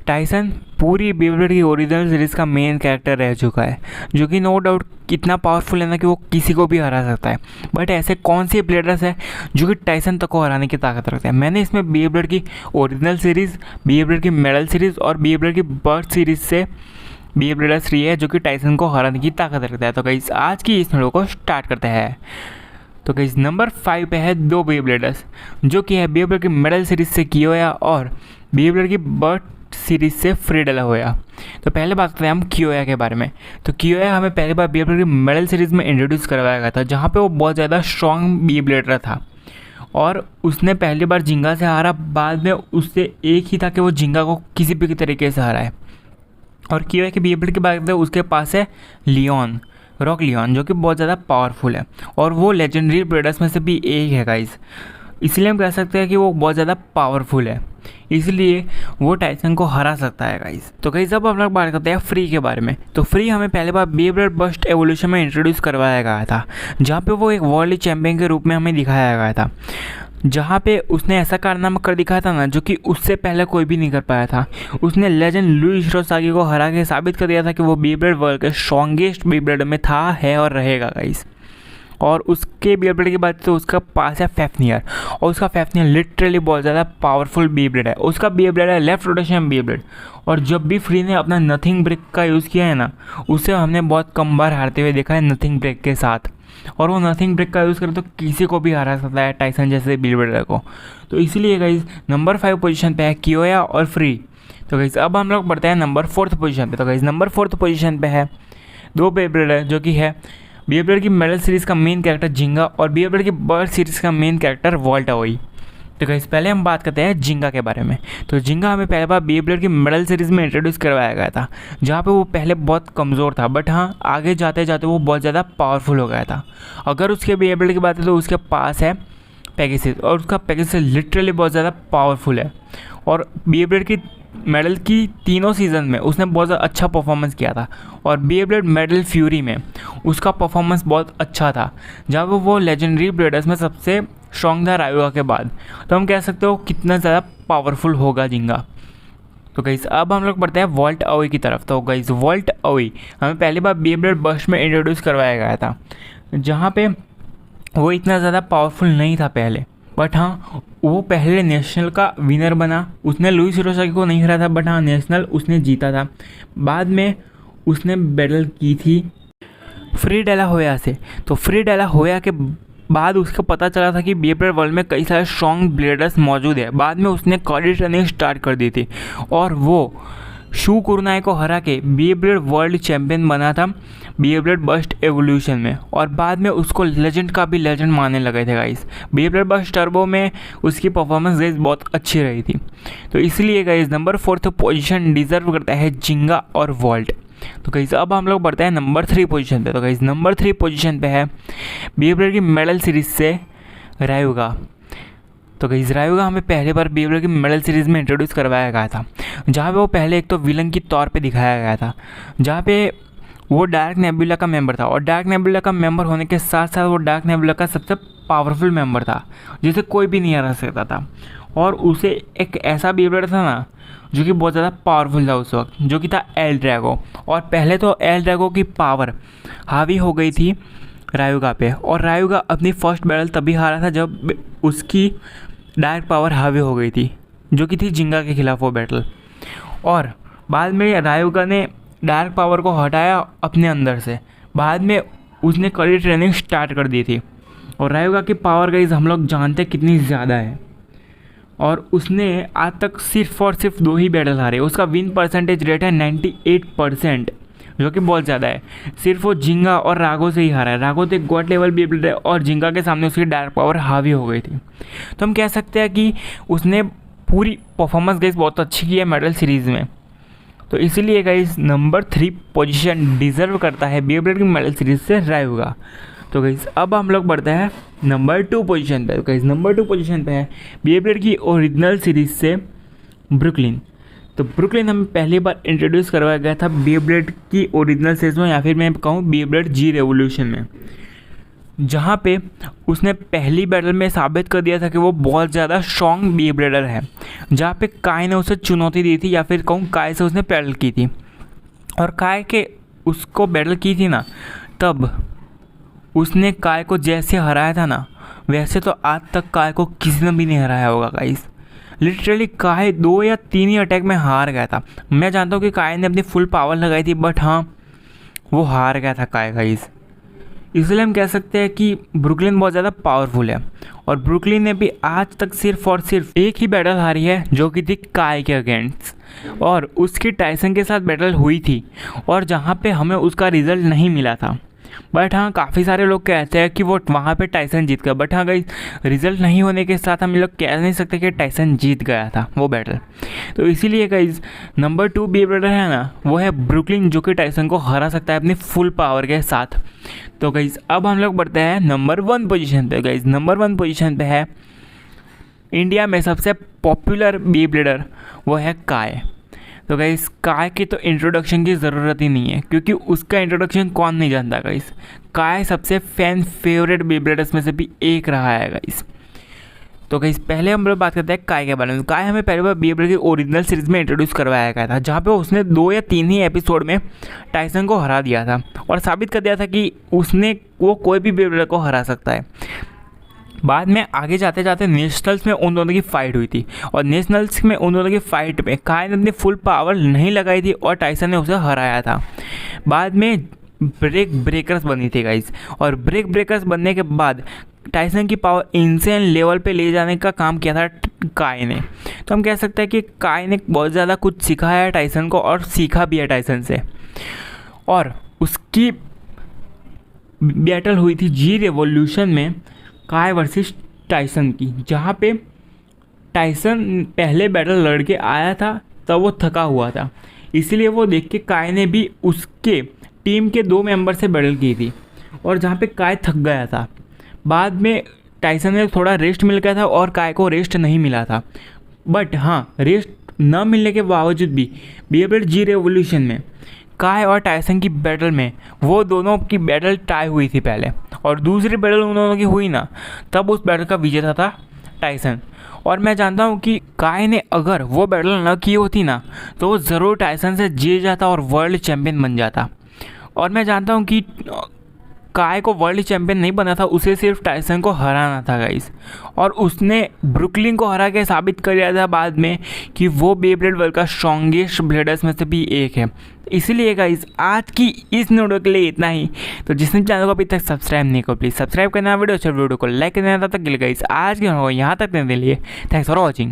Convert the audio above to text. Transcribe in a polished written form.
Tyson पूरी Beyblade की original series का मेन कैरेक्टर रह चुका है, जो कि नो डाउट कितना पावरफुल है ना कि वो किसी को भी हरा सकता है। बट ऐसे कौन से ब्लेडर्स हैं जो कि टाइसन तक को हराने की ताकत रखते हैं? मैंने इसमें बेब्लेड की ओरिजिनल सीरीज़, बेब्लेड की मेडल सीरीज़ और बेब्लेड की बर्थ सीरीज़ से बेब्लेडर 3 है जो कि टाइसन को हराने की ताकत रखता है। तो गाइस आज की इस वीडियो को स्टार्ट करते हैं। तो गाइस नंबर 5 पे है दो बेब्लेडर्स जो कि है बेब्लेड की मेडल सीरीज से कियोया और बेब्लेड की बर्थ सीरीज से फ्री डेलाहोया। तो पहले बात करते हैं हम कियोया के बारे में। तो कियोया हमें पहली बार बेब्लेड की मेडल सीरीज में इंट्रोड्यूस करवाया गया था, जहाँ पे वो बहुत ज़्यादा स्ट्रॉन्ग बेब्लेडर था और उसने पहली बार जिंगा से हारा। बाद में उससे एक ही था कि वो जिंगा को किसी भी तरीके से हराए। और कियोया के बेब्लेड की बात करते हैं, उसके पास है लियोन, रॉक लियोन, जो कि बहुत ज़्यादा पावरफुल है और वो लेजेंडरी ब्लेडर्स में से भी एक है गाइस। इसलिए हम कह सकते हैं कि वो बहुत ज़्यादा पावरफुल है, इसलिए वो टाइसन को हरा सकता है गाइस। तो गाइस अब हम लोग बात करते हैं फ्री के बारे में। तो फ्री हमें पहले बार बेब्लेड बस्ट एवोल्यूशन में इंट्रोड्यूस करवाया गया था, जहाँ पे वो एक वर्ल्ड चैम्पियन के रूप में हमें दिखाया गया था, जहाँ पे उसने ऐसा कारनामा कर दिखाया था ना जो कि उससे पहले कोई भी नहीं कर पाया था। उसने लेजेंड लुइस हिरोसागी को हरा के साबित कर दिया था कि वो बेब्लेड वर्ल्ड के स्ट्रॉन्गेस्ट बेब्लेड में था, है और रहेगा गाइस। और उसके बेब्लेड की बात तो उसका पास है फेफनियर, और उसका फेफनियर लिटरली बहुत ज़्यादा पावरफुल बेब्लेड है। उसका बेब्लेड है लेफ्ट रोटेशन बेब्लेड, और जब भी फ्री ने अपना नथिंग ब्रेक का यूज़ किया है ना, उसे हमने बहुत कम बार हारते हुए देखा है नथिंग ब्रेक के साथ। और वो नथिंग ब्रेक का यूज़ करे तो किसी को भी हरा सकता है, टाइसन जैसे बेब्लेडर को। तो इसीलिए गाइस नंबर 5 पोजीशन पे है कियोया और फ्री। तो गाइस अब हम लोग बढ़ते हैं नंबर 4 पोजीशन पे। तो गाइस नंबर 4 पोजीशन पे है दो बेब्लेडर जो कि है बेब्लेड की मेडल सीरीज़ का मेन कैरेक्टर जिंगा और बेब्लेड की बर्थ सीरीज़ का मेन कैरेक्टर वॉल्ट अवोई। तो गाइस पहले हम बात करते हैं जिंगा के बारे में। तो जिंगा हमें पहले बार बेब्लेड की मेडल सीरीज़ में इंट्रोड्यूस करवाया गया था, जहाँ पे वो पहले बहुत कमज़ोर था, बट हाँ आगे जाते जाते वो बहुत ज़्यादा पावरफुल हो गया था। अगर उसके बेब्लेड की बात है तो उसके पास है पेगासस, और उसका पेगासस लिटरली बहुत ज़्यादा पावरफुल है। और बेब्लेड की मेडल की तीनों सीज़न में उसने बहुत ज़्यादा अच्छा परफॉर्मेंस किया था, और बेब्लेड मेडल फ्यूरी में उसका परफॉर्मेंस बहुत अच्छा था, जहाँ वो लेजेंडरी ब्लेडर्स में सबसे स्ट्रॉन्ग था रायुगा के बाद। तो हम कह सकते हो कितना ज़्यादा पावरफुल होगा जिंगा। तो गाइस अब हम लोग बढ़ते हैं वॉल्ट अवोई की तरफ। तो गाइस वॉल्ट अवोई हमें पहली बार बेब्लेड बस्ट में इंट्रोड्यूस करवाया गया था, जहाँ पे वो इतना ज़्यादा पावरफुल नहीं था पहले, बट हाँ वो पहले नेशनल का विनर बना। उसने लुइस हिरोसागी को नहीं हराया था, बट हाँ नेशनल उसने जीता था। बाद में उसने बैटल की थी फ्री डेलाहोया से। तो फ्री डेलाहोया के बाद उसको पता चला था कि बेब्लेड वर्ल्ड में कई सारे स्ट्रॉन्ग ब्लेडर्स मौजूद है। बाद में उसने कॉडी ट्रेनिंग स्टार्ट कर दी थी और वो शू कुरनाई को हरा के बेब्लेड वर्ल्ड चैम्पियन बना था बेब्लेड बस्ट एवोल्यूशन में, और बाद में उसको लेजेंड का भी लेजेंड मानने लगे थे गाइस। बेब्लेड बस्ट टर्बो में उसकी परफॉर्मेंस गाइस बहुत अच्छी रही थी। तो इसलिए गाइस नंबर 4 पोजीशन डिजर्व करता है जिंगा और वॉल्ट। तो गाइस अब हम लोग बढ़ते हैं नंबर 3 पोजीशन पे। तो गाइस नंबर 3 पोजीशन पे है बेब्लेड की मेडल सीरीज से रायुगा। तो गाइस रायुगा हमें पहले बार बेब्लेड की मेडल सीरीज़ में इंट्रोड्यूस करवाया गया था, जहाँ पे वो पहले एक तो विलन की तौर पे दिखाया गया था, जहाँ पे वो डार्क नेबुला का मेंबर था। और डार्क नेबुला का मेंबर होने के साथ साथ वो डार्क नेबुला का सबसे पावरफुल मेंबर था, जिसे कोई भी नहीं हरा सकता था। और उसे एक ऐसा बेब्लेडर था ना जो कि बहुत ज़्यादा पावरफुल था उस वक्त, जो कि था एल ड्रैगो। और पहले तो एल ड्रैगो की पावर हावी हो गई थी रायुगा पे, और रायुगा अपनी फर्स्ट बैटल तभी हारा था जब उसकी डायरेक्ट पावर हावी हो गई थी, जो कि थी जिंगा के खिलाफ वो बैटल। और बाद में रायुगा ने डायरेक्ट पावर को हटाया अपने अंदर से। बाद में उसने कड़ी ट्रेनिंग स्टार्ट कर दी थी, और रायुगा की पावर गाइस हम लोग जानते कितनी ज़्यादा है। और उसने आज तक सिर्फ और सिर्फ 2 ही बैटल हारे। उसका विन परसेंटेज रेट है 98%, जो कि बहुत ज़्यादा है। सिर्फ वो जिंगा और रागो से ही हारा है। रागो तो एक गॉड लेवल बेब्लेडर है, और जिंगा के सामने उसकी डायरेक्ट पावर हावी हो गई थी। तो हम कह सकते हैं कि उसने पूरी परफॉर्मेंस गाइस बहुत अच्छी की है मेडल सीरीज़ में। तो इसीलिए गाइस नंबर 3 पोजीशन डिजर्व करता है बेब्लेड की मेडल सीरीज से रायुगा। तो गाइस अब हम लोग बढ़ते हैं नंबर 2 पोजीशन पे। तो गाइस नंबर 2 पोजीशन पे है बेब्लेड की ओरिजिनल सीरीज से ब्रुकलिन। तो ब्रुकलिन हमें पहली बार इंट्रोड्यूस करवाया गया था बेब्लेड की ओरिजिनल सीरीज में, या फिर मैं कहूँ बेब्लेड जी रेवोल्यूशन में। जहाँ पे उसने पहली बैटल में साबित कर दिया था कि वो बहुत ज़्यादा स्ट्रॉन्ग बी ब्लेडर है, जहाँ पे काय ने उसे चुनौती दी थी, या फिर कहूँ काय से उसने बैटल की थी। और काय के उसको बैटल की थी ना, तब उसने काय को जैसे हराया था ना, वैसे तो आज तक काय को किसी ने भी नहीं हराया होगा गाइस। लिटरली काय 2 या 3 ही अटैक में हार गया था। मैं जानता हूँ कि काय ने अपनी फुल पावर लगाई थी, बट हाँ, वो हार गया था काय गाइस। इसलिए हम कह सकते हैं कि ब्रुकलिन बहुत ज़्यादा पावरफुल है। और ब्रुकलिन ने भी आज तक सिर्फ और सिर्फ एक ही बैटल हारी है, जो कि थी काय के अगेंस्ट, और उसकी टाइसन के साथ बैटल हुई थी, और जहाँ पे हमें उसका रिजल्ट नहीं मिला था। बट हाँ, काफ़ी सारे लोग कहते हैं कि वो वहाँ पे टाइसन जीत गया, बट हाँ गाइस, रिजल्ट नहीं होने के साथ हम लोग कह नहीं सकते कि टाइसन जीत गया था वो बैटल। तो इसीलिए गाइस, नंबर 2 बी ब्लेडर है ना, वो है ब्रुकलिन, जो कि टाइसन को हरा सकता है अपनी फुल पावर के साथ। तो गाइस, अब हम लोग बढ़ते हैं नंबर 1 पोजीशन पे। गाइस, नंबर 1 पोजीशन पे है इंडिया में सबसे पॉपुलर बी ब्लेडर, वो है काय। तो गाइस, काय की तो इंट्रोडक्शन की ज़रूरत ही नहीं है, क्योंकि उसका इंट्रोडक्शन कौन नहीं जानता गाइस। काय सबसे फैन फेवरेट बी ब्लेडर्स में से भी एक रहा है गाइस। तो गाइस, पहले हम लोग बात करते हैं काय के बारे में। काय हमें पहली बार बी ब्लेडर की ओरिजिनल सीरीज़ में इंट्रोड्यूस करवाया गया था, जहाँ पे उसने 2 या 3 ही एपिसोड में टाइसन को हरा दिया था, और साबित कर दिया था कि वो कोई भी बी ब्लेडर को हरा सकता है। बाद में आगे जाते जाते नेशनल्स में उन दोनों की फाइट हुई थी, और नेशनल्स में उन दोनों की फाइट में काय ने अपनी फुल पावर नहीं लगाई थी, और टाइसन ने उसे हराया था। बाद में ब्रेकर्स बनी थी गाइस, और ब्रेकर्स बनने के बाद टाइसन की पावर इंसेन लेवल पे ले जाने का काम किया था काय ने। तो हम कह सकते हैं कि काय ने बहुत ज़्यादा कुछ सिखाया है टाइसन को, और सीखा भी है टाइसन से। और उसकी बैटल हुई थी जी रेवोल्यूशन में काय वर्सेस टाइसन की, जहाँ पे टाइसन पहले बैटल लड़ के आया था, तब वो थका हुआ था, इसलिए वो देख के काय ने भी उसके टीम के 2 मेंबर से बैटल की थी, और जहाँ पे काय थक गया था। बाद में टाइसन ने थोड़ा रेस्ट मिल गया था, और काय को रेस्ट नहीं मिला था। बट हाँ, रेस्ट न मिलने के बावजूद भी बी ब्लेड जी रेवोल्यूशन में काय और टाइसन की बैटल में वो दोनों की बैटल टाई हुई थी पहले, और दूसरी बैटल उन दोनों की हुई ना, तब उस बैटल का विजेता था टाइसन। और मैं जानता हूँ कि काय ने अगर वो बैटल न की होती ना, तो वो ज़रूर टाइसन से जीत जाता और वर्ल्ड चैम्पियन बन जाता। और मैं जानता हूँ कि काय को वर्ल्ड चैम्पियन नहीं बना था, उसे सिर्फ टाइसन को हराना था गाइस, और उसने ब्रुकलिन को हरा के साबित कर दिया था बाद में कि वो बी ब्लेड वर्ल्ड का स्ट्रॉन्गेस्ट ब्लेडर्स में से भी एक है। इसीलिए गाइस, आज की इस वीडियो के लिए इतना ही। तो जिसने चैनल को अभी तक सब्सक्राइब नहीं किया, प्लीज़ सब्सक्राइब करना, वीडियो के लिए गाइस आज के यहाँ तक देने के लिए थैंक्स फॉर वॉचिंग।